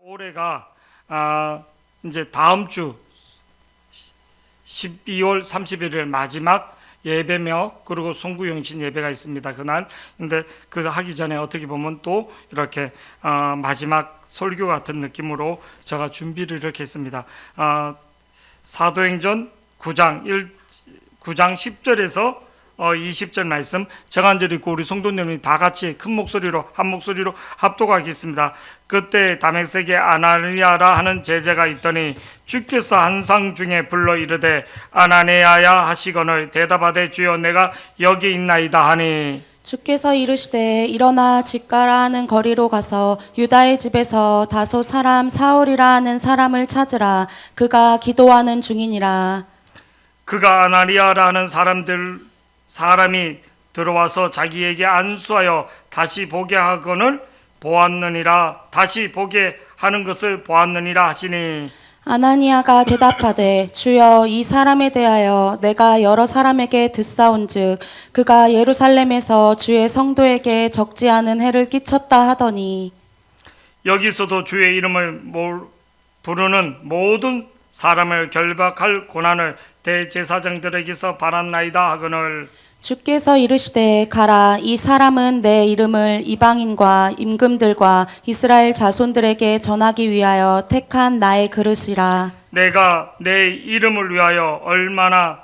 올해가 이제 다음 주 12월 31일 마지막 예배며 그리고 송구영신 예배가 있습니다. 그날. 근데 그 하기 전에 어떻게 보면 또 이렇게 마지막 설교 같은 느낌으로 제가 준비를 이렇게 했습니다. 사도행전 9장 10절에서 20절 말씀 정한절 읽고 우리 성도님이 다 같이 큰 목소리로 한 목소리로 합독하겠습니다. 그때 다메섹에 아나니아라 하는 제자가 있더니 주께서 한상 중에 불러 이르되 아나니아야 하시거늘 대답하되 주여 내가 여기 있나이다 하니 주께서 이르시되 일어나 집가라 하는 거리로 가서 유다의 집에서 다소 사람 사울이라 하는 사람을 찾으라. 그가 기도하는 중이니라. 그가 아나니아라 하는 사람이 들어와서 자기에게 안수하여 다시 보게 하거늘 보았느니라. 다시 보게 하는 것을 보았느니라 하시니 아나니아가 대답하되 주여 이 사람에 대하여 내가 여러 사람에게 듣사온즉 그가 예루살렘에서 주의 성도에게 적지 않은 해를 끼쳤다 하더니 여기서도 주의 이름을 부르는 모든 사람을 결박할 고난을 대제사장들에게서 받았나이다 하거늘 주께서 이르시되 가라. 이 사람은 내 이름을 이방인과 임금들과 이스라엘 자손들에게 전하기 위하여 택한 나의 그릇이라. 내가 내 이름을 위하여 얼마나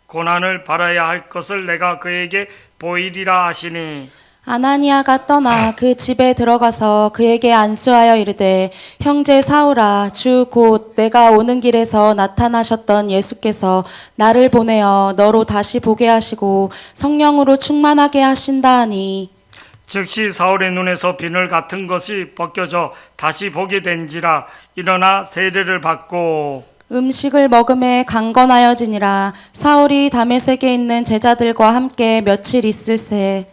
고난을 받아야 할 것을 내가 그에게 보이리라 하시니 아나니아가 떠나 그 집에 들어가서 그에게 안수하여 이르되 형제 사울아 주 곧 내가 오는 길에서 나타나셨던 예수께서 나를 보내어 너로 다시 보게 하시고 성령으로 충만하게 하신다 하니 즉시 사울의 눈에서 비늘 같은 것이 벗겨져 다시 보게 된지라 일어나 세례를 받고 음식을 먹음에 강건하여지니라. 사울이 다메섹에 있는 제자들과 함께 며칠 있을새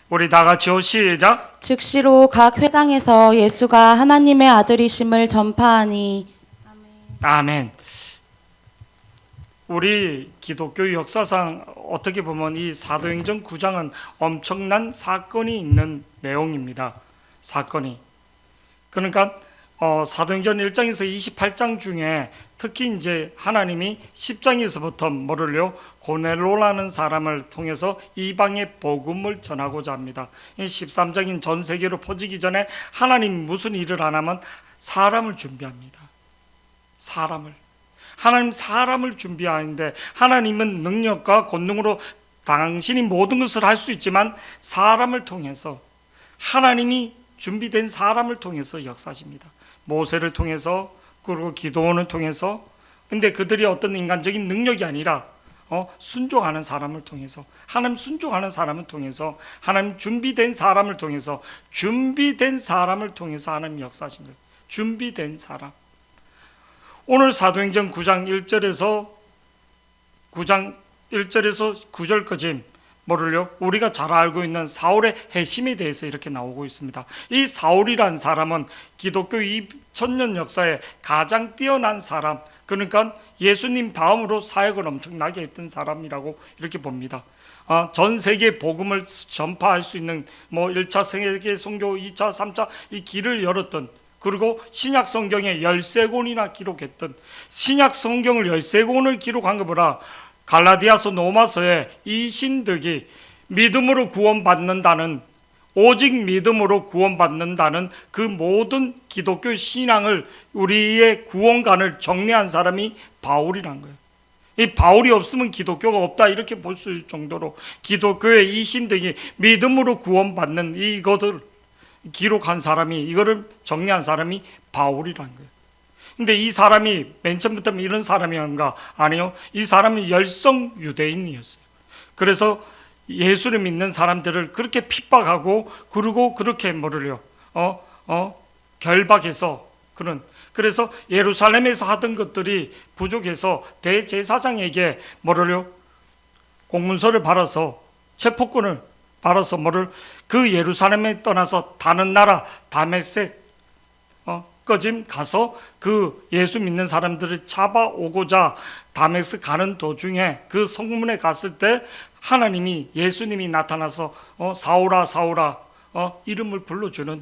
우리 다 같이요 시작. 즉시로 각 회당에서 예수가 하나님의 아들이심을 전파하니 아멘. 우리 기독교 역사상 어떻게 보면 이 사도행전 9장은 엄청난 사건이 있는 내용입니다. 사건이. 그러니까 사도행전 1장에서 28장 중에 특히 이제 하나님이 10장에서부터 뭐를요? 고넬로라는 사람을 통해서 이방의 복음을 전하고자 합니다. 이 13장인 전 세계로 퍼지기 전에 하나님 무슨 일을 하냐면 사람을 준비합니다. 하나님 사람을 준비하는데 하나님은 능력과 권능으로 당신이 모든 것을 할 수 있지만 사람을 통해서 하나님이 준비된 사람을 통해서 역사하십니다. 모세를 통해서 그리고 기도원을 통해서 근데 그들이 어떤 인간적인 능력이 아니라 순종하는 사람을 통해서 하나님 순종하는 사람을 통해서 하나님 준비된 사람을 통해서 하나님 역사하신 거예요. 준비된 사람. 오늘 사도행전 9장 1절에서 9절까지 뭐를요? 우리가 잘 알고 있는 사울의 핵심에 대해서 이렇게 나오고 있습니다. 이 사울이란 사람은 기독교 2000년 역사에 가장 뛰어난 사람, 그러니까 예수님 다음으로 사역을 엄청나게 했던 사람이라고 이렇게 봅니다. 전 세계 복음을 전파할 수 있는 1차 세계 선교, 2차, 3차 이 길을 열었던 그리고 신약 성경에 13권이나 기록했던 신약 성경을 13권을 기록한 것보다 갈라디아서 로마서에 이 신득이 믿음으로 구원받는다는 오직 믿음으로 구원받는다는 그 모든 기독교 신앙을 우리의 구원관을 정리한 사람이 바울이란 거예요. 이 바울이 없으면 기독교가 없다 이렇게 볼 수 있을 정도로 기독교의 이 신득이 믿음으로 구원받는 이것을 기록한 사람이 이거를 정리한 사람이 바울이란 거예요. 근데 이 사람이 맨 처음부터 이런 사람이었는가? 아니요. 이 사람은 열성 유대인이었어요. 그래서 예수를 믿는 사람들을 그렇게 핍박하고 그리고 그렇게 결박해서 그래서 예루살렘에서 하던 것들이 부족해서 대제사장에게 공문서를 받아서 체포권을 받아서 그 예루살렘에 떠나서 다른 나라 다메섹 거짐 가서 그 예수 믿는 사람들을 잡아오고자 다메섹 가는 도중에 그 성문에 갔을 때 하나님이 예수님이 나타나서 사울아 사울아 이름을 불러주는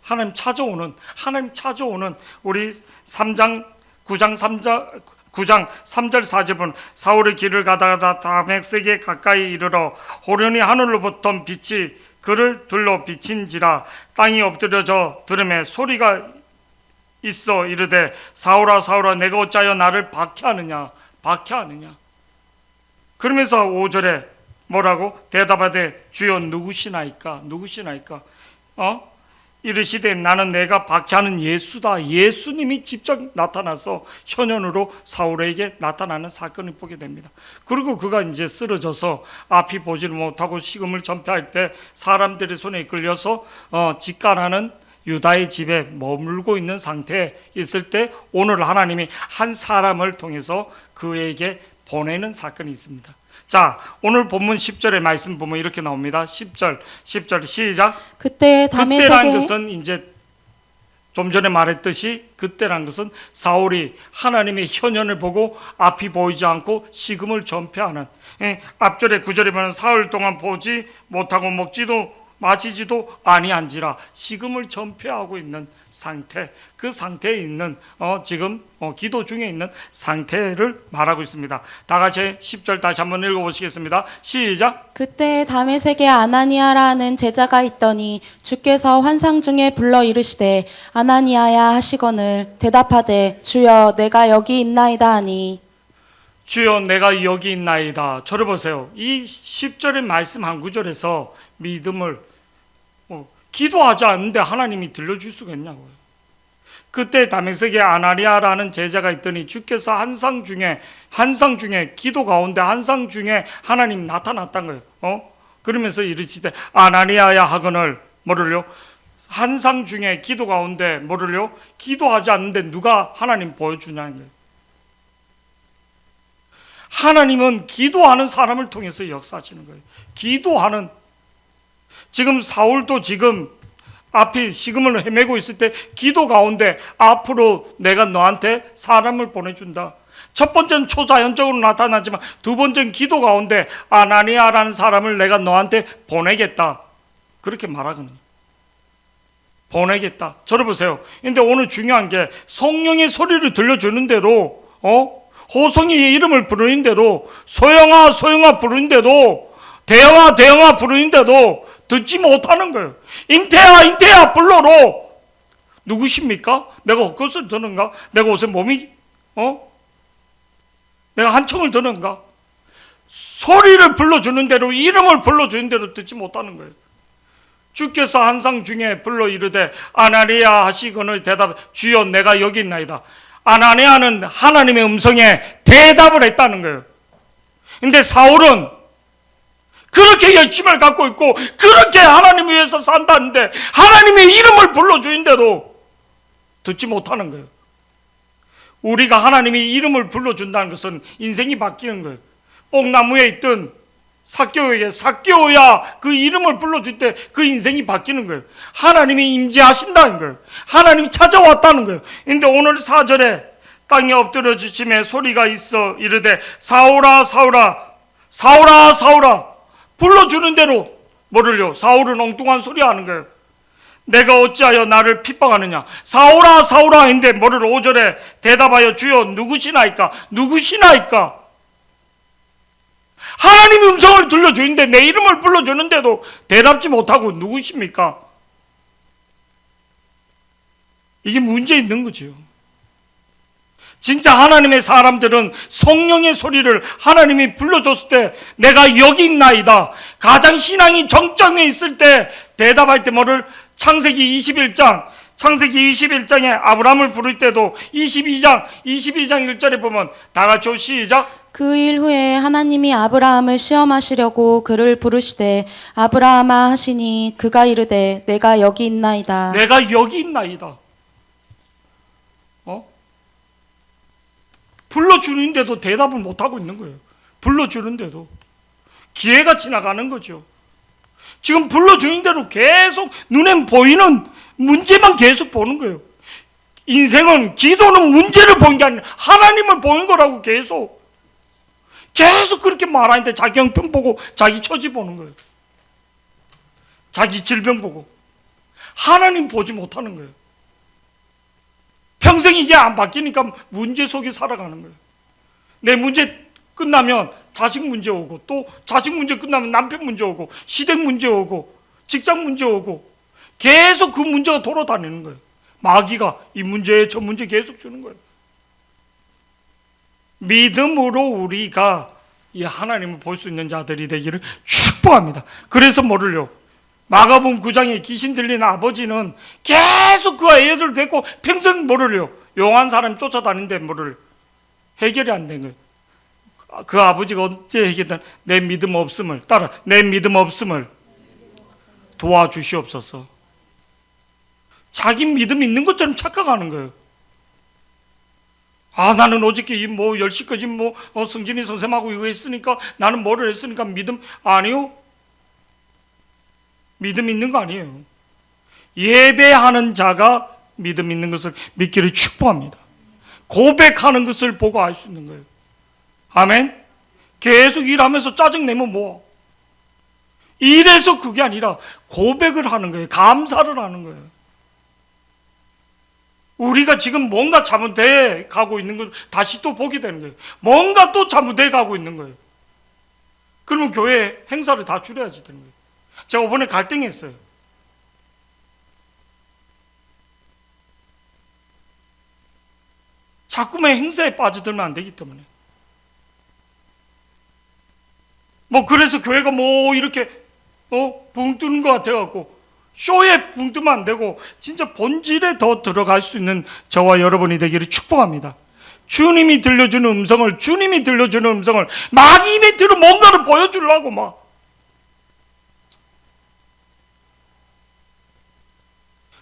하나님 찾아오는 우리 3장 9장 3절 4절은 사울의 길을 가다가 다메섹에 가까이 이르러 호련히 하늘로부터 빛이 그를 둘러 비친지라 땅이 엎드려져 들음에 소리가 있어 이르되 사울아 사울아 내가 어찌하여 나를 박해하느냐. 그러면서 5절에 뭐라고 대답하되 주여 누구시나이까. 이르시되 나는 내가 박해하는 예수다. 예수님이 직접 나타나서 현현으로 사울에게 나타나는 사건을 보게 됩니다. 그리고 그가 이제 쓰러져서 앞이 보지를 못하고 식음을 전폐할 때 사람들의 손에 이끌려서 직간하는 유다의 집에 머물고 있는 상태에 있을 때 오늘 하나님이 한 사람을 통해서 그에게 보내는 사건이 있습니다. 자, 오늘 본문 10절의 말씀 보면 이렇게 나옵니다. 10절 시작. 그때란 그때란 것은 이제 좀 전에 말했듯이 그때란 것은 사울이 하나님의 현현을 보고 앞이 보이지 않고 식음을 전폐하는, 앞절에 9절에 보면 사흘 동안 보지 못하고 먹지도 마시지도 아니한지라 식음을 전폐하고 있는 상태, 그 상태에 있는 지금 기도 중에 있는 상태를 말하고 있습니다. 다 같이 10절 다시 한번 읽어보시겠습니다. 시작. 그때 다메섹에 아나니아라는 제자가 있더니 주께서 환상 중에 불러 이르시되 아나니아야 하시거늘 대답하되 주여 내가 여기 있나이다 하니 주여 내가 여기 있나이다. 저를 보세요. 이 10절의 말씀 한 구절에서 믿음을 기도하지 않는데 하나님이 들려줄 수가 있냐고요. 그때 다메섹에 아나니아라는 제자가 있더니 주께서 한상 중에 기도 가운데 한상 중에 하나님 나타났단 거예요. 그러면서 이르시되 아나니아야 하거늘 뭐를요? 한상 중에 기도 가운데 뭐를요? 기도하지 않는데 누가 하나님 보여주냐는 거예요. 하나님은 기도하는 사람을 통해서 역사하시는 거예요. 기도하는, 지금 사울도 지금 앞이 식음을 헤매고 있을 때 기도 가운데 앞으로 내가 너한테 사람을 보내준다. 첫 번째는 초자연적으로 나타나지만 두 번째는 기도 가운데 아나니아라는 사람을 내가 너한테 보내겠다. 그렇게 말하거든요. 보내겠다. 저를 보세요. 근데 오늘 중요한 게 성령의 소리를 들려주는 대로 호성이의 이름을 부르는 대로 소영아 부르는 대로 대영아 부르는 대로 듣지 못하는 거예요. 인태야 불러로. 누구십니까? 내가 헛것을 드는가? 내가 옷에 몸이 내가 한청을 드는가? 소리를 불러주는 대로, 이름을 불러주는 대로 듣지 못하는 거예요. 주께서 한상 중에 불러 이르되 아나니아 하시거늘 대답 주여 내가 여기 있나이다. 아나니아는 하나님의 음성에 대답을 했다는 거예요. 근데 사울은 그렇게 열심을 갖고 있고 그렇게 하나님 위해서 산다는데 하나님의 이름을 불러주는데도 듣지 못하는 거예요. 우리가 하나님의 이름을 불러준다는 것은 인생이 바뀌는 거예요. 뽕나무에 있던 삭개오에게 삭개오야 그 이름을 불러줄 때 그 인생이 바뀌는 거예요. 하나님이 임재하신다는 거예요. 하나님이 찾아왔다는 거예요. 근데 오늘 4절에 땅에 엎드려지심에 소리가 있어 이르되 사울아 불러주는 대로 뭐를요? 사울은 엉뚱한 소리 하는 거예요. 내가 어찌하여 나를 핍박하느냐. 사울아 했는데 뭐를 5절에 대답하여 주여 누구시나이까. 하나님의 음성을 들려주는데 내 이름을 불러주는데도 대답지 못하고 누구십니까? 이게 문제 있는 거죠. 진짜 하나님의 사람들은 성령의 소리를 하나님이 불러줬을 때 내가 여기 있나이다. 가장 신앙이 정점에 있을 때 대답할 때 뭐를 창세기 21장에 아브라함을 부를 때도 22장 1절에 보면 다 같이 시작. 그 일 후에 하나님이 아브라함을 시험하시려고 그를 부르시되 아브라함아 하시니 그가 이르되 내가 여기 있나이다. 불러주는데도 대답을 못하고 있는 거예요. 불러주는데도 기회가 지나가는 거죠. 지금 불러주는 대로 계속 눈에 보이는 문제만 계속 보는 거예요. 인생은, 기도는 문제를 보는 게 아니라 하나님을 보는 거라고 계속 그렇게 말하는데 자기 형편 보고 자기 처지 보는 거예요. 자기 질병 보고. 하나님 보지 못하는 거예요. 평생 이게 안 바뀌니까 문제 속에 살아가는 거예요. 내 문제 끝나면 자식 문제 오고, 또 자식 문제 끝나면 남편 문제 오고, 시댁 문제 오고, 직장 문제 오고, 계속 그 문제가 돌아다니는 거예요. 마귀가 이 문제 저 문제 계속 주는 거예요. 믿음으로 우리가 이 하나님을 볼 수 있는 자들이 되기를 축복합니다. 그래서 뭐를요? 마가복음 9장에 귀신 들린 아버지는 계속 그 애들 데리고 평생 뭐를요? 용한 사람 쫓아다니는데 뭐를 해결이 안 된 거예요. 그 아버지가 어째 얘기했던 내 믿음 없음을 따라 내 믿음 없음을 도와주시옵소서. 자기 믿음 있는 것처럼 착각하는 거예요. 아, 나는 어저께 뭐 10시까지 성진이 선생님하고 이거 했으니까 나는 뭐를 했으니까 믿음 아니요. 믿음 있는 거 아니에요. 예배하는 자가 믿음 있는 것을 믿기를 축복합니다. 고백하는 것을 보고 알 수 있는 거예요. 아멘. 계속 일하면서 짜증내면 뭐 이래서 그게 아니라 고백을 하는 거예요. 감사를 하는 거예요. 우리가 지금 뭔가 잘못돼 가고 있는 걸 다시 또 보게 되는 거예요. 뭔가 또 잘못돼 가고 있는 거예요. 그러면 교회 행사를 다 줄여야지 되는 거예요. 제가 이번에 갈등했어요. 자꾸만 행사에 빠져들면 안 되기 때문에. 뭐 그래서 교회가 뭐 이렇게 붕 뜨는 것 같아갖고 쇼에 붕 뜨면 안 되고 진짜 본질에 더 들어갈 수 있는 저와 여러분이 되기를 축복합니다. 주님이 들려주는 음성을 막 입에 들어 뭔가를 보여주려고 막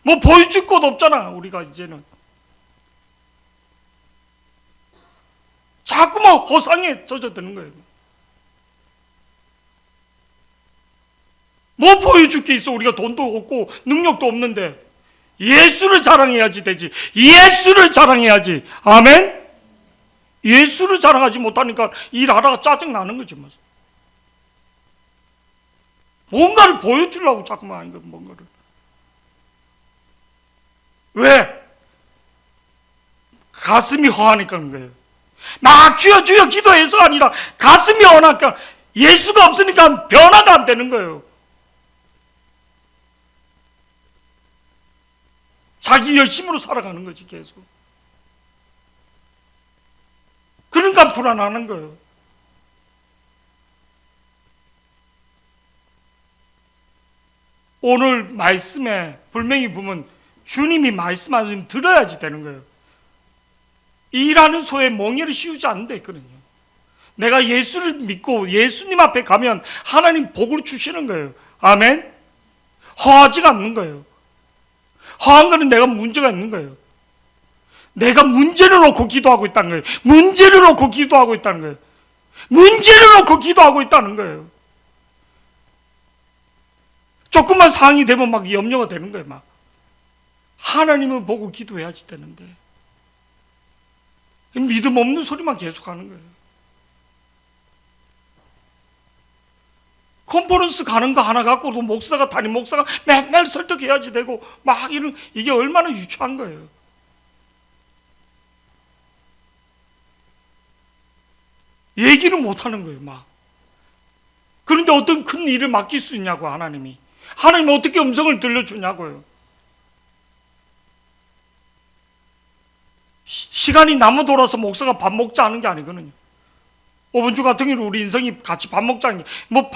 뭐 보여줄 것 없잖아. 우리가 이제는 자꾸만 허상에 젖어드는 거예요. 뭐 보여줄 게 있어. 우리가 돈도 없고 능력도 없는데 예수를 자랑해야지 되지. 예수를 자랑해야지. 아멘. 예수를 자랑하지 못하니까 일하다가 짜증나는 거지 뭐. 뭔가를 보여주려고 자꾸만 하는 거야. 뭔가를. 왜? 가슴이 허하니까 그런 거예요. 막 주여 주여 기도해서 아니라 가슴이 허하니까 예수가 없으니까 변화가 안 되는 거예요. 자기 열심으로 살아가는 거지 계속. 그러니까 불안하는 거예요. 오늘 말씀에 분명히 보면 주님이 말씀하시면 들어야지 되는 거예요. 일하는 소에 멍에를 씌우지 않는다 했거든요. 내가 예수를 믿고 예수님 앞에 가면 하나님 복을 주시는 거예요. 아멘. 허하지가 않는 거예요. 허한 거는 내가 문제가 있는 거예요. 내가 문제를 놓고 기도하고 있다는 거예요. 문제를 놓고 기도하고 있다는 거예요. 문제를 놓고 기도하고 있다는 거예요. 조금만 상황이 되면 막 염려가 되는 거예요. 막 하나님을 보고 기도해야지 되는데 믿음 없는 소리만 계속 하는 거예요. 컨퍼런스 가는 거 하나 갖고도 목사가 담임 목사가 맨날 설득해야지 되고 막 이런 이게 얼마나 유치한 거예요. 얘기를 못 하는 거예요, 막. 그런데 어떤 큰 일을 맡길 수 있냐고 하나님이. 하나님 어떻게 음성을 들려주냐고요. 시간이 남아 돌아서 목사가 밥 먹자 하는 게 아니거든요. 이번 주 같은 경우는 우리 인성이 같이 밥 먹자는 게 뭐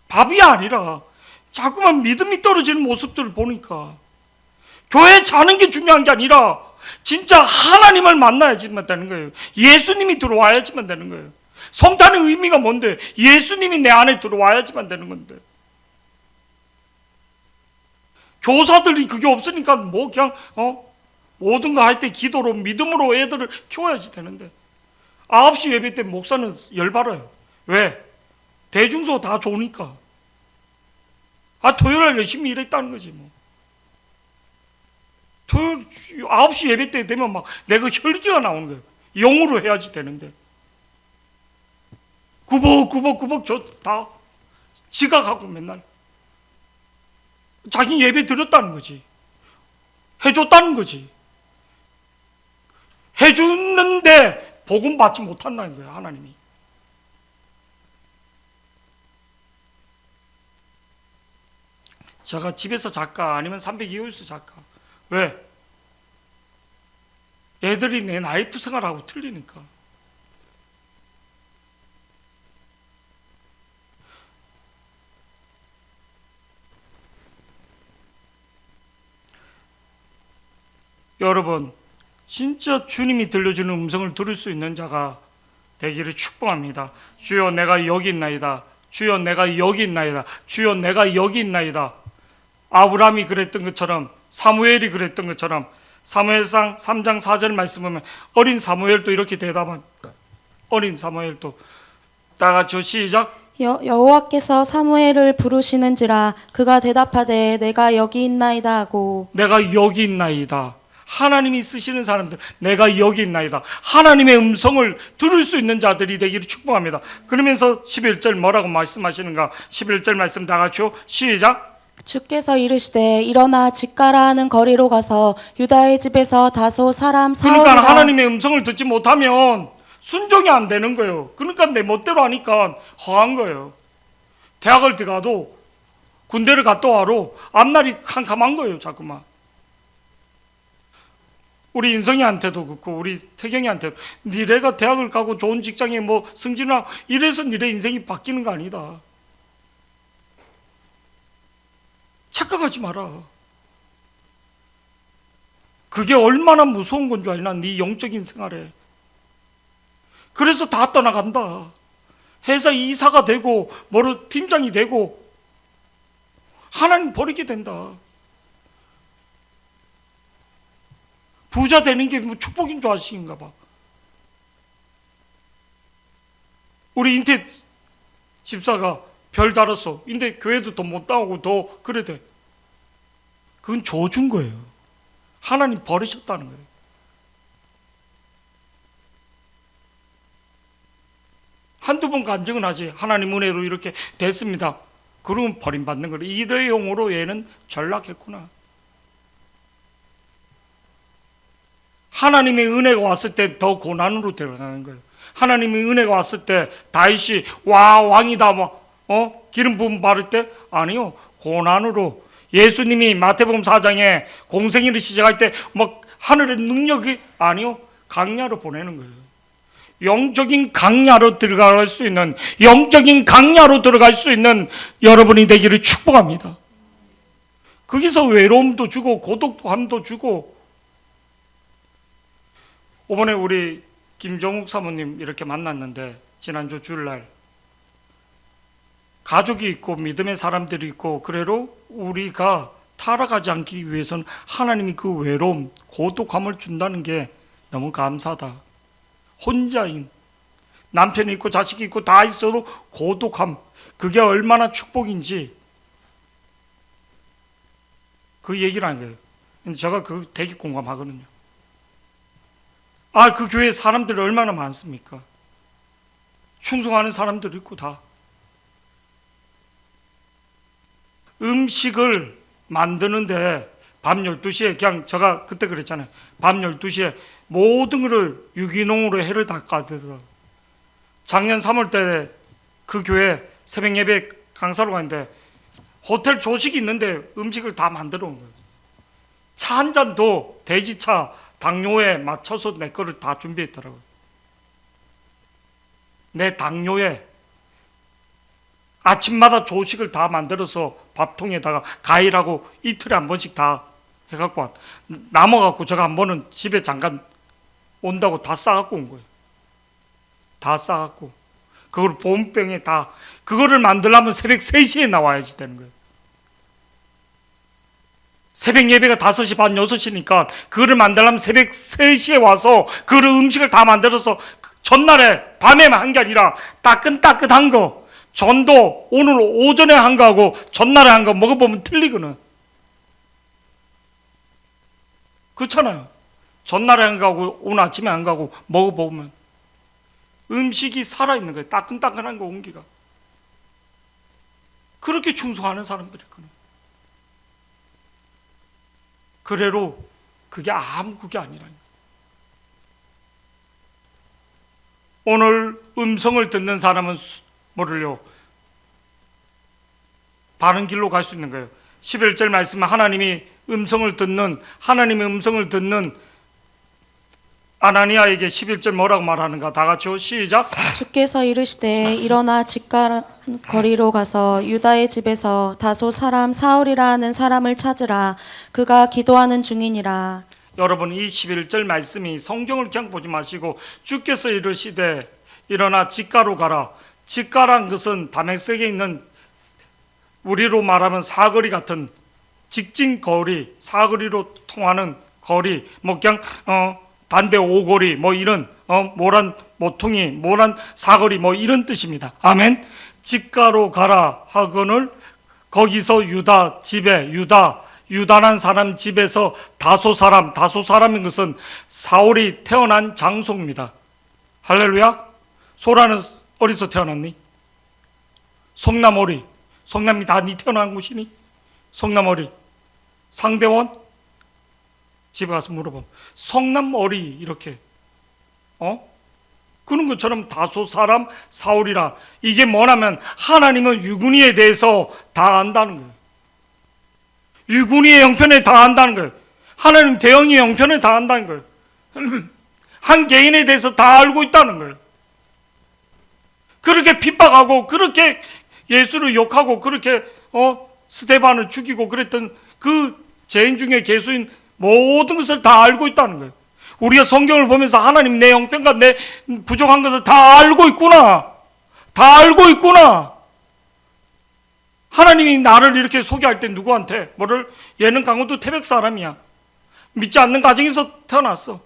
밥이 아니라 자꾸만 믿음이 떨어지는 모습들을 보니까 교회 자는 게 중요한 게 아니라 진짜 하나님을 만나야지만 되는 거예요. 예수님이 들어와야지만 되는 거예요. 성탄의 의미가 뭔데? 예수님이 내 안에 들어와야지만 되는 건데. 교사들이 그게 없으니까 뭐 그냥 모든 거 할 때 기도로 믿음으로 애들을 키워야지 되는데 9시 예배 때 목사는 열받아요. 왜? 대중소 다 좋으니까. 토요일에 열심히 일했다는 거지 뭐. 토요일 9시 예배 때 되면 막 내가 혈기가 나오는 거예요. 영으로 해야지 되는데 구벅구벅 저 다 지각하고 맨날 자기 예배 드렸다는 거지. 해줬다는 거지. 해주는데 복음 받지 못한다는 거야, 하나님이. 제가 집에서 작가 아니면 302호수 작가. 왜? 애들이 내 나이프 생활하고 틀리니까. 여러분, 진짜 주님이 들려주는 음성을 들을 수 있는 자가 되기를 축복합니다. 주여 내가 여기 있나이다. 주여 내가 여기 있나이다. 주여 내가 여기 있나이다. 아브라함이 그랬던 것처럼, 사무엘이 그랬던 것처럼, 사무엘상 3장 4절 말씀 보면 어린 사무엘도 이렇게 대답한, 어린 사무엘도 다 같이 시작. 여호와께서 사무엘을 부르시는지라 그가 대답하되 내가 여기 있나이다 하고. 내가 여기 있나이다. 하나님이 쓰시는 사람들, 내가 여기 있나이다. 하나님의 음성을 들을 수 있는 자들이 되기를 축복합니다. 그러면서 11절 뭐라고 말씀하시는가? 11절 말씀 다 같이요. 시작. 주께서 이르시되 일어나 집가라 하는 거리로 가서 유다의 집에서 다소 사람 사울이라. 그러니까 하나님의 음성을 듣지 못하면 순종이 안 되는 거예요. 그러니까 내 멋대로 하니까 허한 거예요. 대학을 들어가도 군대를 갔다 와도 앞날이 캄캄한 거예요. 자꾸만. 우리 인성이한테도 그렇고 우리 태경이한테도 니네가 대학을 가고 좋은 직장에 뭐 승진하고 이래서 니네 인생이 바뀌는 거 아니다. 착각하지 마라. 그게 얼마나 무서운 건 줄 알나? 네 영적인 생활에. 그래서 다 떠나간다. 회사 이사가 되고 뭐로 팀장이 되고 하나님 버리게 된다. 부자 되는 게 뭐 축복인 줄 아시는가 봐. 우리 인태 집사가 별 달았어. 근데 교회도 더 못 나오고 더 그래 돼. 그건 줘준 거예요. 하나님 버리셨다는 거예요. 한두 번 간증은 하지. 하나님 은혜로 이렇게 됐습니다. 그러면 버림받는 거예요. 일회용으로 얘는 전락했구나. 하나님의 은혜가 왔을 때 더 고난으로 들어가는 거예요. 하나님의 은혜가 왔을 때 다윗이 와 왕이다 뭐 기름 부음 바를 때 아니요. 고난으로 예수님이 마태복음 4장에 공생일을 시작할 때 뭐 하늘의 능력이 아니요. 강야로 보내는 거예요. 영적인 강야로 들어갈 수 있는 영적인 강야로 들어갈 수 있는 여러분이 되기를 축복합니다. 거기서 외로움도 주고 고독함도 주고. 이번에 우리 김종욱 사모님 이렇게 만났는데 지난주 주일날 가족이 있고 믿음의 사람들이 있고 그래도 우리가 타락하지 않기 위해서는 하나님이 그 외로움, 고독함을 준다는 게 너무 감사하다. 혼자인 남편이 있고 자식이 있고 다 있어도 고독함, 그게 얼마나 축복인지 그 얘기를 한 거예요. 근데 제가 그 되게 공감하거든요. 그 교회 사람들이 얼마나 많습니까? 충성하는 사람들이 있고 다. 음식을 만드는데 밤 12시에 그냥 제가 그때 그랬잖아요. 밤 12시에 모든 것을 유기농으로 해를 닦아서 작년 3월 때 그 교회 새벽 예배 강사로 갔는데 호텔 조식이 있는데 음식을 다 만들어 온 거예요. 차 한 잔도 돼지차 당뇨에 맞춰서 내 거를 다 준비했더라고요. 내 당뇨에 아침마다 조식을 다 만들어서 밥통에다가 과일하고 이틀에 한 번씩 다 해갖고 남아갖고 제가 한 번은 집에 잠깐 온다고 다 싸갖고 온 거예요. 다 싸갖고 그걸 보온병에 다 그거를 만들려면 새벽 3시에 나와야지 되는 거예요. 새벽 예배가 5시 반 6시니까 그거를 만들려면 새벽 3시에 와서 그 음식을 다 만들어서 전날에 밤에만 한 게 아니라 따끈따끈한 거 전도 오늘 오전에 한 거하고 전날에 한 거 먹어보면 틀리거든. 그렇잖아요. 전날에 한 거하고 오늘 아침에 한 거하고 먹어보면 음식이 살아있는 거예요. 따끈따끈한 거 온기가. 그렇게 충성하는 사람들이 있거든. 그래로 그게 아무 그게 아니라. 오늘 음성을 듣는 사람은 뭐를요? 바른 길로 갈 수 있는 거예요. 11절 말씀은 하나님의 음성을 듣는 아나니아에게 11절 뭐라고 말하는가? 다 같이요. 시작. 주께서 이르시되 일어나 직가는 거리로 가서 유다의 집에서 다소 사람 사울이라 하는 사람을 찾으라. 그가 기도하는 중이니라. 여러분, 이 11절 말씀이 성경을 그냥 보지 마시고 주께서 이르시되 일어나 직가로 가라. 직가란 것은 다메섹에 있는 우리로 말하면 사거리 같은 직진 거리, 사거리로 통하는 거리, 뭐 그냥 단대 오거리, 뭐 이런 모란 모퉁이, 모란 사거리, 뭐 이런 뜻입니다. 아멘. 직가로 가라 하거늘 거기서 유다 집에 유다란 사람 집에서 다소 사람인 것은 사울이 태어난 장소입니다. 할렐루야. 소라는 어디서 태어났니? 성남어리. 성남이 다 니 태어난 곳이니? 성남어리. 상대원? 집에 가서 물어봐. 성남어리 이렇게 그런 것처럼 다소 사람 사울이라. 이게 뭐냐면 하나님은 유군이에 대해서 다 안다는 거예요. 유군이의 형편에 다 안다는 거예요. 하나님 대형의 형편에 다 안다는 거예요. 한 개인에 대해서 다 알고 있다는 거예요. 그렇게 핍박하고 그렇게 예수를 욕하고 그렇게 스데반을 죽이고 그랬던 그 죄인 중에 괴수인 모든 것을 다 알고 있다는 거예요. 우리가 성경을 보면서 하나님 내 형편과 내 부족한 것을 다 알고 있구나. 다 알고 있구나. 하나님이 나를 이렇게 소개할 때 누구한테 뭐를 얘는 강원도 태백 사람이야. 믿지 않는 가정에서 태어났어.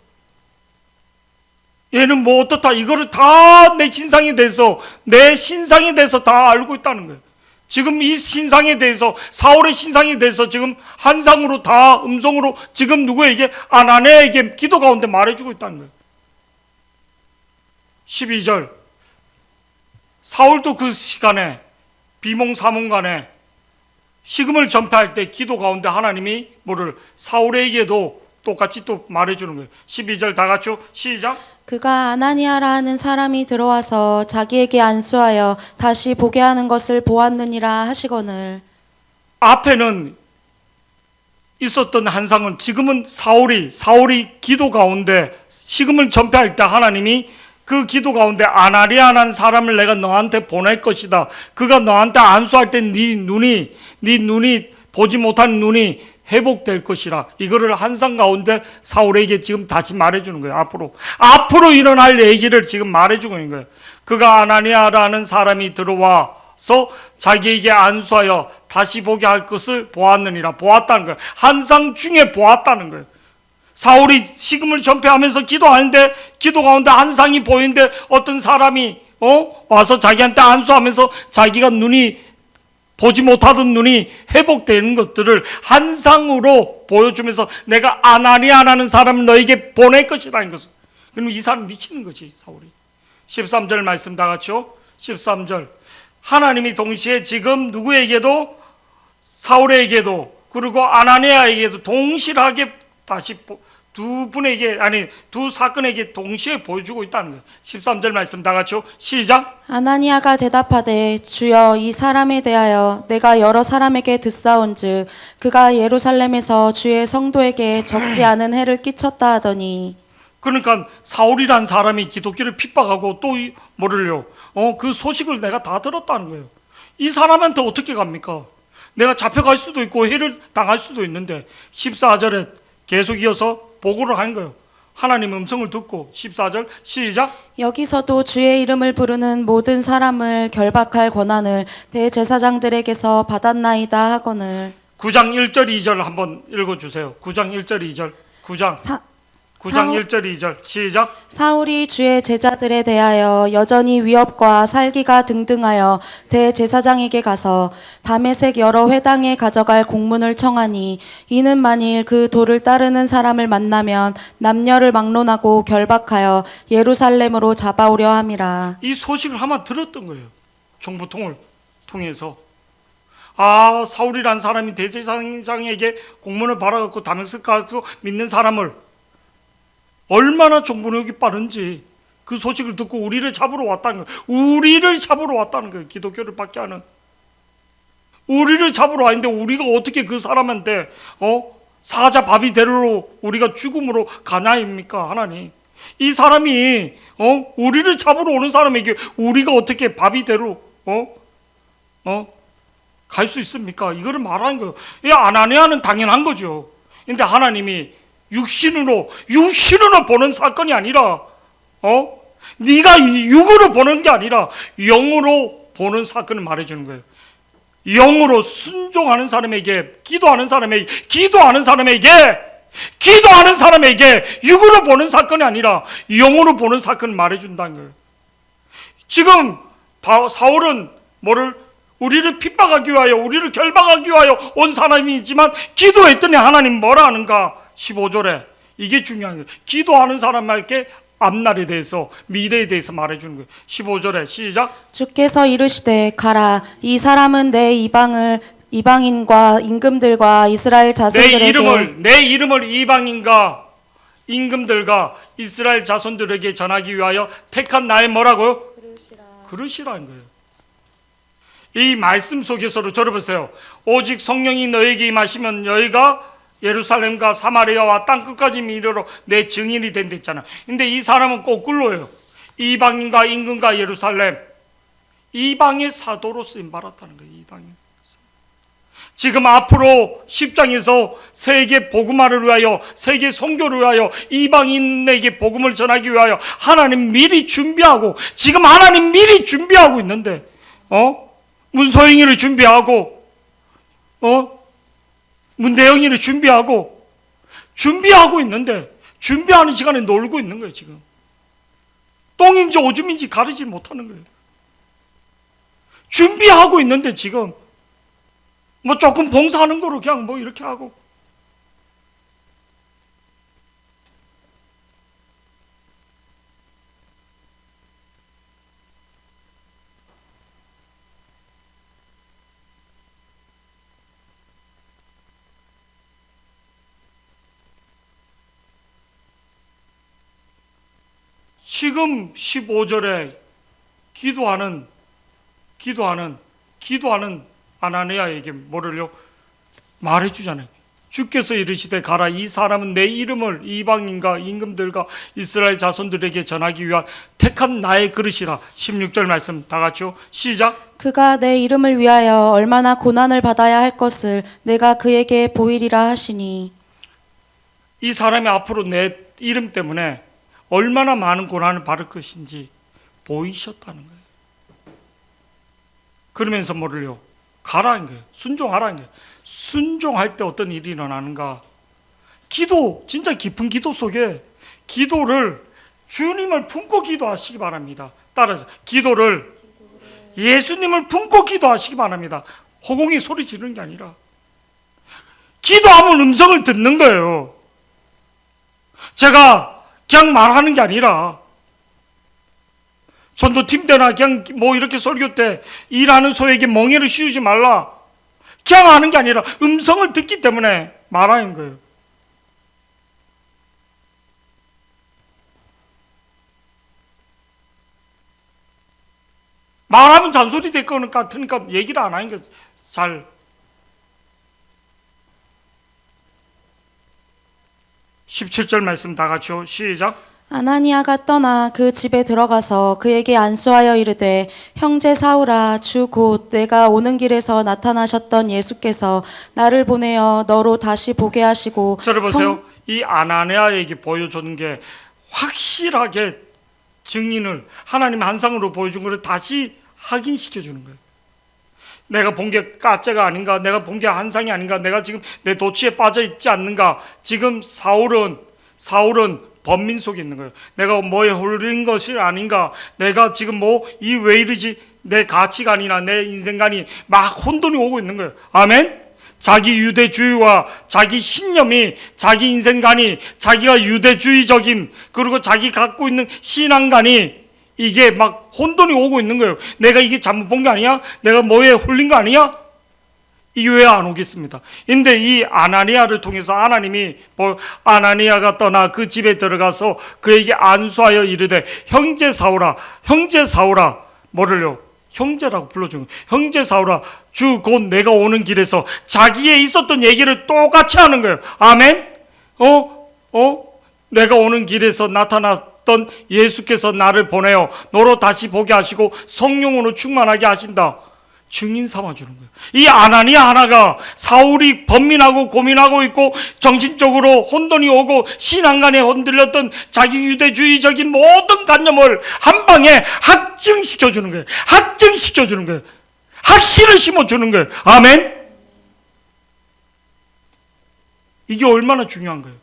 얘는 뭐 어떻다. 이거를 다 내 신상에 대해서 다 알고 있다는 거예요. 지금 이 신상에 대해서 사울의 신상에 대해서 지금 한상으로 다 음성으로 지금 누구에게 아나니아에게 기도 가운데 말해주고 있다는 거예요. 12절 사울도 그 시간에 비몽사몽간에 식음을 전파할 때 기도 가운데 하나님이 뭐를 사울에게도 똑같이 또 말해주는 거예요. 12절 다 같이요. 시작. 그가 아나니아라 하는 사람이 들어와서 자기에게 안수하여 다시 보게 하는 것을 보았느니라 하시거늘. 앞에는 있었던 한상은 지금은 사울이 기도 가운데 식음을 전폐할 때 하나님이 그 기도 가운데 아나니아라는 사람을 내가 너한테 보낼 것이다. 그가 너한테 안수할 때 네 눈이 보지 못한 눈이 회복될 것이라. 이거를 한상 가운데 사울에게 지금 다시 말해주는 거예요. 앞으로 일어날 얘기를 지금 말해주고 있는 거예요. 그가 아나니아라는 사람이 들어와서 자기에게 안수하여 다시 보게 할 것을 보았느니라. 보았다는 거예요. 한상 중에 보았다는 거예요. 사울이 식음을 전폐하면서 기도하는데 기도 가운데 한상이 보이는데 어떤 사람이 와서 자기한테 안수하면서 자기가 보지 못하던 눈이 회복되는 것들을 한상으로 보여주면서 내가 아나니아라는 사람을 너에게 보낼 것이라는 것을. 그럼 이 사람 미치는 거지, 사울이. 13절 말씀 다 같이요. 13절 하나님이 동시에 지금 누구에게도 사울에게도 그리고 아나니아에게도 동일하게 다시 두 사건에게 동시에 보여주고 있다는 거예요. 13절 말씀 다 같이요. 시작. 아나니아가 대답하되 주여 이 사람에 대하여 내가 여러 사람에게 듣사온즉 그가 예루살렘에서 주의 성도에게 적지 않은 해를 끼쳤다 하더니. 그러니까 사울이란 사람이 기독교를 핍박하고 또 뭐를요? 그 소식을 내가 다 들었다는 거예요. 이 사람한테 어떻게 갑니까? 내가 잡혀갈 수도 있고 해를 당할 수도 있는데 14절에 계속 이어서 보고를 한 거예요. 하나님 음성을 듣고 14절 시작. 여기서도 주의 이름을 부르는 모든 사람을 결박할 권한을 대제사장들에게서 받았나이다 하거늘. 9장 1절 2절 한번 읽어주세요. 9장 1절 2절 9장 1절 2절 시작. 사울이 주의 제자들에 대하여 여전히 위협과 살기가 등등하여 대제사장에게 가서 다메섹 여러 회당에 가져갈 공문을 청하니 이는 만일 그 도를 따르는 사람을 만나면 남녀를 막론하고 결박하여 예루살렘으로 잡아오려 함이라. 이 소식을 아마 들었던 거예요. 정보통을 통해서. 아, 사울이라는 사람이 대제사장에게 공문을 받아갖고 다메섹 가서 믿는 사람을 얼마나 정보력이 빠른지 그 소식을 듣고 우리를 잡으러 왔다는 거예요. 우리를 잡으러 왔다는 거예요. 기독교를 받게 하는. 우리를 잡으러 왔는데 우리가 어떻게 그 사람한테 사자 바비데로로 우리가 죽음으로 가나입니까? 하나님. 이 사람이 우리를 잡으러 오는 사람에게 우리가 어떻게 바비데로 갈 수 있습니까? 이거를 말하는 거예요. 이 아나니아는 당연한 거죠. 근데 하나님이 육신으로 보는 사건이 아니라 네가 육으로 보는 게 아니라 영으로 보는 사건을 말해주는 거예요. 영으로 순종하는 사람에게 기도하는 사람에게 육으로 보는 사건이 아니라 영으로 보는 사건을 말해준다는 거예요. 지금 사울은 우리를 핍박하기 위하여 우리를 결박하기 위하여 온 사람이지만 기도했더니 하나님 뭐라 하는가? 15절에 이게 중요한 거예요. 기도하는 사람에게 앞날에 대해서 미래에 대해서 말해주는 거예요. 15절에 시작. 주께서 이르시되 가라 이 사람은 내 이방인과 임금들과 이스라엘 자손들에게 내 이름을 이방인과 임금들과 이스라엘 자손들에게 전하기 위하여 택한 나의 뭐라고요? 그릇이라는 거예요. 이 말씀 속에서도 저러보세요. 오직 성령이 너에게 임하시면 너희가 예루살렘과 사마리아와 땅끝까지 이르러 내 증인이 된다 했잖아. 근데 이 사람은 거꾸로예요. 이방인과 임금과 예루살렘, 이방의 사도로 쓰임 받았다는 거예요. 이방인. 지금 앞으로 10장에서 세계 복음화를 위하여, 세계 선교를 위하여, 이방인에게 복음을 전하기 위하여 하나님 미리 준비하고, 지금 하나님 미리 준비하고 있는데 문소영이를 준비하고 문대영이를 준비하고 있는데 준비하는 시간에 놀고 있는 거예요. 지금 똥인지 오줌인지 가르지 못하는 거예요. 준비하고 있는데 지금 조금 봉사하는 거로 그냥 이렇게 하고. 지금 15절에 기도하는 아나니아에게 뭐를요? 말해주잖아요. 주께서 이르시되 가라 이 사람은 내 이름을 이방인과 임금들과 이스라엘 자손들에게 전하기 위한 택한 나의 그릇이라. 16절 말씀 다 같이요. 시작. 그가 내 이름을 위하여 얼마나 고난을 받아야 할 것을 내가 그에게 보이리라 하시니. 이 사람이 앞으로 내 이름 때문에 얼마나 많은 고난을 받을 것인지 보이셨다는 거예요. 그러면서 뭐를요? 가라는 거예요. 순종하라는 거예요. 순종할 때 어떤 일이 일어나는가? 진짜 깊은 기도 속에 기도를 주님을 품고 기도하시기 바랍니다. 따라서 기도를 예수님을 품고 기도하시기 바랍니다. 허공에 소리 지르는 게 아니라 기도하면 음성을 듣는 거예요. 제가 그냥 말하는 게 아니라 전도팀 때나 그냥 이렇게 설교 때 일하는 소에게 멍에를 씌우지 말라. 그냥 하는 게 아니라 음성을 듣기 때문에 말하는 거예요. 말하면 잔소리 될 것 같으니까 얘기를 안 하는 게 잘. 17절 말씀 다 같이요. 시작. 아나니아가 떠나 그 집에 들어가서 그에게 안수하여 이르되 형제 사울아 주 곧 내가 오는 길에서 나타나셨던 예수께서 나를 보내어 너로 다시 보게 하시고. 저를 보세요. 이 아나니아에게 보여주는 게 확실하게 증인을 하나님 한상으로 보여준 것을 다시 확인시켜 주는 거예요. 내가 본 게 가짜가 아닌가? 내가 본 게 한상이 아닌가? 내가 지금 내 도취에 빠져 있지 않는가? 지금 사울은 번민 속에 있는 거예요. 내가 뭐에 홀린 것이 아닌가? 내가 지금 왜 이러지? 내 가치관이나 내 인생관이 막 혼돈이 오고 있는 거예요. 아멘? 자기 유대주의와 자기 신념이, 자기 인생관이, 자기가 유대주의적인, 그리고 자기 갖고 있는 신앙관이 이게 막 혼돈이 오고 있는 거예요. 내가 이게 잘못 본 게 아니야? 내가 뭐에 홀린 거 아니야? 이게 왜 안 오겠습니다. 근데 이 아나니아를 통해서 하나님이 아나니아가 떠나 그 집에 들어가서 그에게 안수하여 이르되 형제 사울아 뭐를요? 형제라고 불러준 거예요. 형제 사울아 주 곧 내가 오는 길에서 자기의 있었던 얘기를 똑같이 하는 거예요. 아멘. 내가 오는 길에서 나타났던 예수께서 나를 보내어 너로 다시 보게 하시고 성령으로 충만하게 하신다. 증인 삼아주는 거예요. 이 아나니아 하나가 사울이 번민하고 고민하고 있고 정신적으로 혼돈이 오고 신앙간에 흔들렸던 자기 유대주의적인 모든 관념을 한 방에 확증시켜주는 거예요. 확증시켜주는 거예요. 확신을 심어주는 거예요. 아멘. 이게 얼마나 중요한 거예요.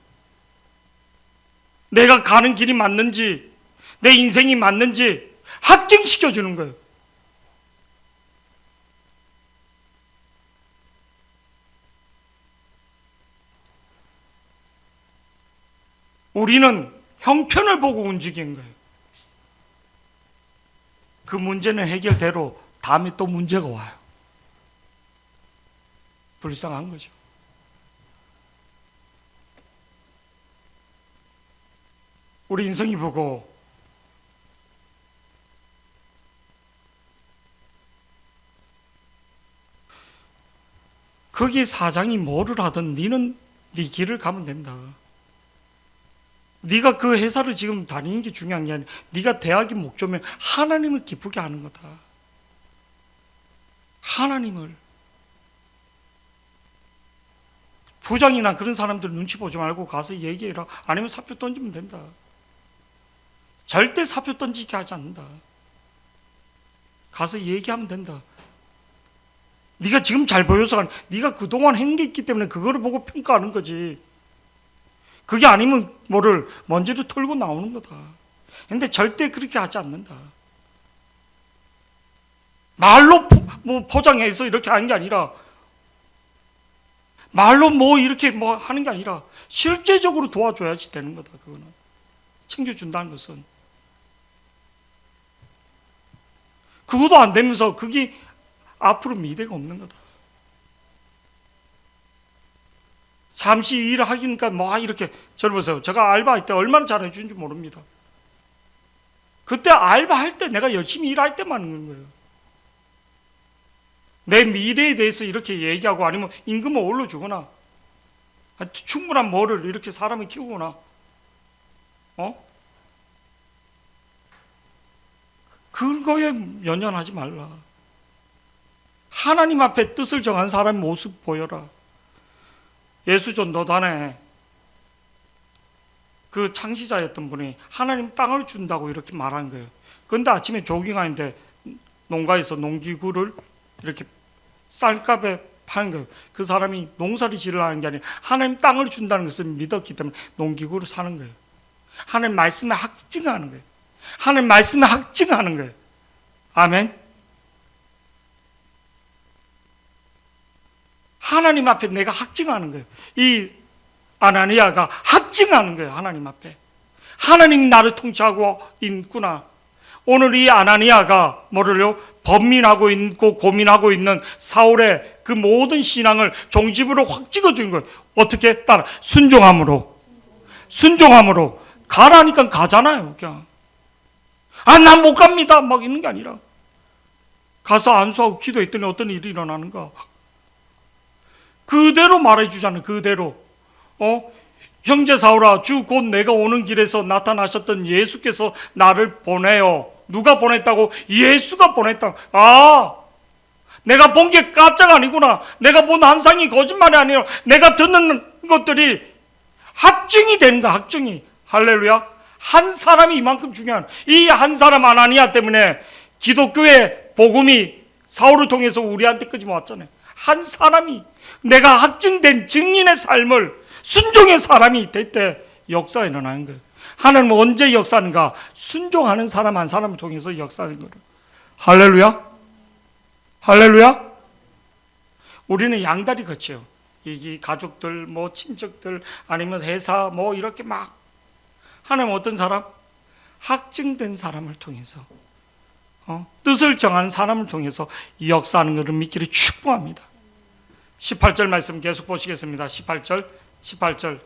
내가 가는 길이 맞는지 내 인생이 맞는지 확증시켜주는 거예요. 우리는 형편을 보고 움직인 거예요. 그 문제는 해결대로 다음에 또 문제가 와요. 불쌍한 거죠. 우리 인성이 보고 거기 사장이 뭐를 하든 니는 네 길을 가면 된다. 네가 그 회사를 지금 다니는 게 중요한 게 아니라 네가 대학의 목적이면 하나님을 기쁘게 하는 거다. 하나님을. 부장이나 그런 사람들 눈치 보지 말고 가서 얘기해라. 아니면 사표 던지면 된다. 절대 사표 던지게 하지 않는다. 가서 얘기하면 된다. 네가 지금 잘 보여서 네가 그동안 한 게 있기 때문에 그거를 보고 평가하는 거지. 그게 아니면 뭐를 먼지를 털고 나오는 거다. 근데 절대 그렇게 하지 않는다. 말로 포장해서 이렇게 하는 게 아니라 말로 이렇게 하는 게 아니라 실제적으로 도와줘야지 되는 거다. 그거는 챙겨준다는 것은 그것도 안 되면서 그게 앞으로 미래가 없는 거다. 잠시 일을 하기니까 이렇게 저를 보세요. 제가 알바할 때 얼마나 잘해 주는지 모릅니다. 그때 알바할 때 내가 열심히 일할 때만 하는 거예요. 내 미래에 대해서 이렇게 얘기하고 아니면 임금을 올려주거나 충분한 뭐를 이렇게 사람을 키우거나 그거에 연연하지 말라. 하나님 앞에 뜻을 정한 사람의 모습 보여라. 예수전도단에 그 창시자였던 분이 하나님 땅을 준다고 이렇게 말한 거예요. 그런데 아침에 조깅하는데 농가에서 농기구를 이렇게 쌀값에 파는 거예요. 그 사람이 농사를 지으려는 게 아니라 하나님 땅을 준다는 것을 믿었기 때문에 농기구를 사는 거예요. 하나님 말씀을 확증하는 거예요. 하나님 말씀을 확증하는 거예요. 아멘. 하나님 앞에 내가 확증하는 거예요. 이 아나니아가 확증하는 거예요. 하나님 앞에. 하나님이 나를 통치하고 있구나. 오늘 이 아나니아가 뭐를요? 번민하고 있고 고민하고 있는 사울의 그 모든 신앙을 종집으로 확 찍어준 거예요. 어떻게? 따라 순종함으로. 순종함으로. 가라니까 가잖아요. 그냥. 난 못 갑니다. 막 이런 게 아니라. 가서 안수하고 기도했더니 어떤 일이 일어나는가? 그대로 말해주잖아요. 그대로. 형제 사울아, 주 곧 내가 오는 길에서 나타나셨던 예수께서 나를 보내요. 누가 보냈다고? 예수가 보냈다. 내가 본 게 가짜가 아니구나. 내가 본 환상이 거짓말이 아니라 내가 듣는 것들이 확증이 되는 거야. 확증이. 할렐루야. 한 사람이 이만큼 중요한, 이 한 사람 아나니아 때문에 기독교의 복음이 사울을 통해서 우리한테까지 왔잖아요. 한 사람이 내가 확증된 증인의 삶을 순종의 사람이 될 때 역사가 일어나는 거예요. 하나님은 언제 역사하는가? 순종하는 사람 한 사람을 통해서 역사하는 거예요. 할렐루야. 할렐루야. 우리는 양다리 거쳐요. 이 가족들, 친척들, 아니면 회사, 이렇게 막. 하나님은 어떤 사람? 확증된 사람을 통해서, 뜻을 정하는 사람을 통해서 역사하는 것을 믿기를 축복합니다. 18절 말씀 계속 보시겠습니다. 18절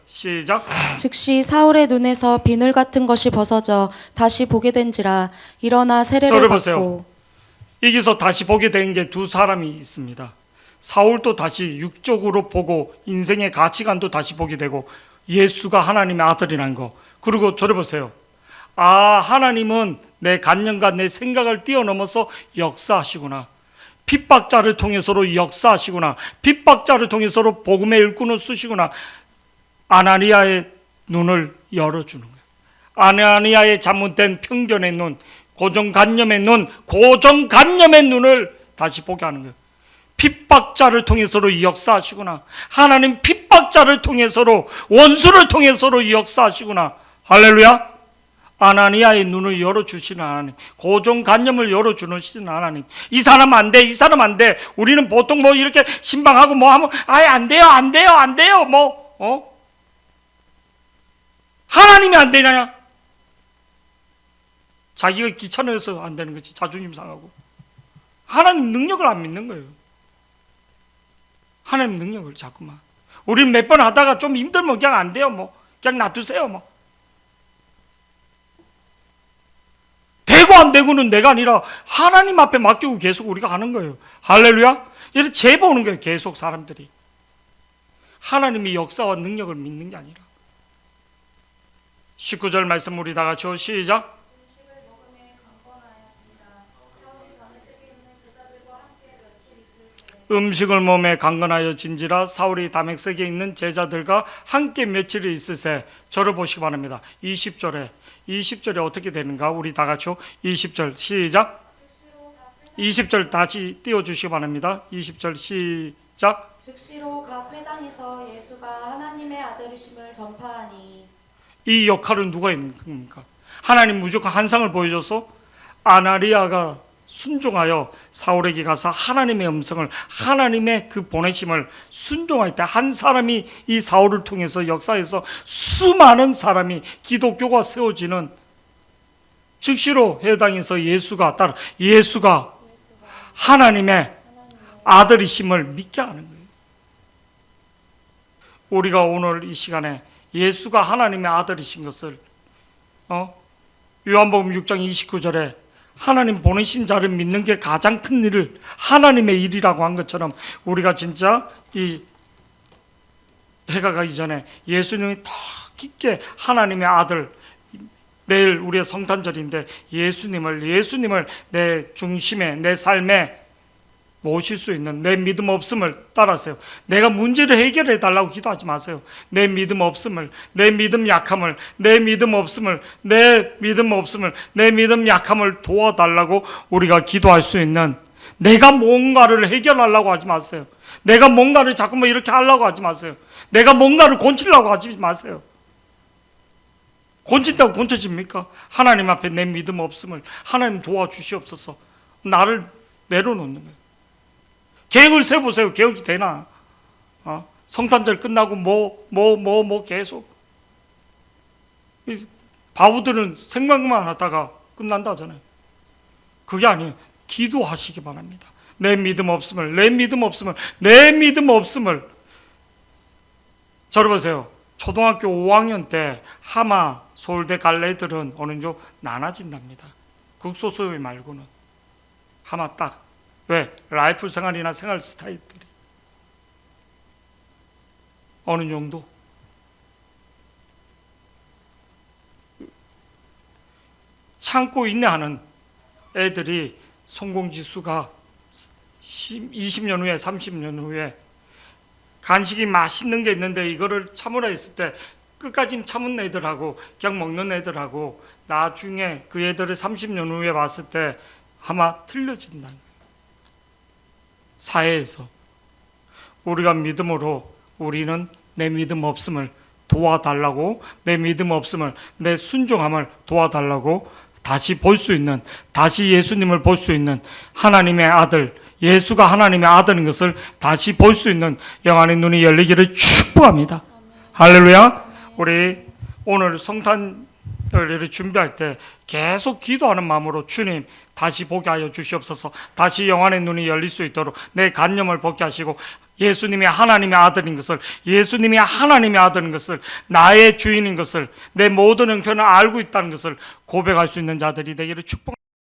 시작. 즉시 사울의 눈에서 비늘 같은 것이 벗어져 다시 보게 된지라 일어나 세례를 저를 보세요. 받고. 여기서 다시 보게 된 게 두 사람이 있습니다. 사울도 다시 육적으로 보고 인생의 가치관도 다시 보게 되고 예수가 하나님의 아들이라는 거. 그리고 저를 보세요. 아, 하나님은 내 관념과 내 생각을 뛰어넘어서 역사하시구나. 핍박자를 통해서로 역사하시구나. 핍박자를 통해서로 복음의 일꾼을 쓰시구나. 아나니아의 눈을 열어주는 거예요. 아나니아의 잘못된 편견의 눈, 고정관념의 눈을 다시 보게 하는 거예요. 핍박자를 통해서로 역사하시구나. 하나님 핍박자를 통해서로, 원수를 통해서로 역사하시구나. 할렐루야. 아나니아의 눈을 열어주시는 하나님, 고정관념을 열어주시는 하나님. 이 사람 안 돼, 이 사람 안 돼. 우리는 보통 뭐 이렇게 신방하고 뭐 하면 아예 안 돼요. 하나님이 안 되냐? 자기가 귀찮아서 안 되는 거지. 자존심 상하고. 하나님 능력을 안 믿는 거예요. 하나님 능력을 자꾸만. 우리는 몇 번 하다가 좀 힘들면 그냥 안 돼요. 그냥 놔두세요. 되고 안 되고는 내가 아니라 하나님 앞에 맡기고 계속 우리가 하는 거예요. 할렐루야. 이렇게 재보는 거예요. 계속 사람들이. 하나님의 역사와 능력을 믿는 게 아니라. 19절 말씀 우리 다 같이 시작. 음식을 몸에 강건하여 진지라 사울이 다메섹에 있는 제자들과 함께 며칠 있으세. 저를 보시기 바랍니다. 20절에 어떻게 되는가? 우리 다 같이 20절 시작. 20절 다시 띄워주시기 바랍니다. 20절 시작. 즉시로 각 회당에서 예수가 하나님의 아들이심을 전파하니. 이 역할은 누가 있는 겁니까? 하나님 무조건 한상을 보여줘서 아나니아가 순종하여 사울에게 가서 하나님의 음성을, 하나님의 그 보내심을 순종할 때 한 사람이 이 사울을 통해서 역사에서 수많은 사람이 기독교가 세워지는, 즉시로 해당해서 예수가 하나님의 아들이심을 믿게 하는 거예요. 우리가 오늘 이 시간에 예수가 하나님의 아들이신 것을 요한복음 6장 29절에 하나님 보내신 자를 믿는 게 가장 큰 일을 하나님의 일이라고 한 것처럼 우리가 진짜 이 해가 가기 전에 예수님이 더 깊게 하나님의 아들, 내일 우리의 성탄절인데 예수님을 내 중심에, 내 삶에 모실 수 있는, 내 믿음 없음을 따라하세요. 내가 문제를 해결해 달라고 기도하지 마세요. 내 믿음 없음을, 내 믿음 약함을, 내 믿음 약함을 도와달라고 우리가 기도할 수 있는, 내가 뭔가를 해결하려고 하지 마세요. 내가 뭔가를 자꾸만 이렇게 하려고 하지 마세요. 내가 뭔가를 고치려고 하지 마세요. 고친다고 고쳐집니까? 하나님 앞에 내 믿음 없음을 하나님 도와주시옵소서. 나를 내려놓는 거예요. 계획을 세보세요. 계획이 되나? 성탄절 끝나고 계속. 바보들은 생각만 하다가 끝난다 하잖아요. 그게 아니에요. 기도하시기 바랍니다. 내 믿음 없음을. 저를 보세요. 초등학교 5학년 때 하마, 서울대 갈 애들은 어느 정도 나눠진답니다. 극소수의 말고는. 하마 딱. 왜? 라이프 생활이나 생활 스타일들이 어느 정도 참고 인내하는 애들이 성공지수가 20년 후에 30년 후에 간식이 맛있는 게 있는데 이거를 참으라 했을 때 끝까지 참은 애들하고 그냥 먹는 애들하고 나중에 그 애들을 30년 후에 봤을 때 아마 틀려진다는 거예요. 사회에서 우리가 믿음으로 우리는 내 믿음 없음을 도와달라고, 내 믿음 없음을, 내 순종함을 도와달라고 다시 볼 수 있는, 다시 예수님을 볼 수 있는 하나님의 아들, 예수가 하나님의 아들인 것을 다시 볼 수 있는 영안의 눈이 열리기를 축복합니다. 할렐루야. 우리 오늘 성탄을 준비할 때 계속 기도하는 마음으로 주님 다시 보게 하여 주시옵소서. 다시 영안의 눈이 열릴 수 있도록 내 관념을 벗게 하시고 예수님이 하나님의 아들인 것을, 예수님이 하나님의 아들인 것을, 나의 주인인 것을, 내 모든 형편을 알고 있다는 것을 고백할 수 있는 자들이 되기를 축복.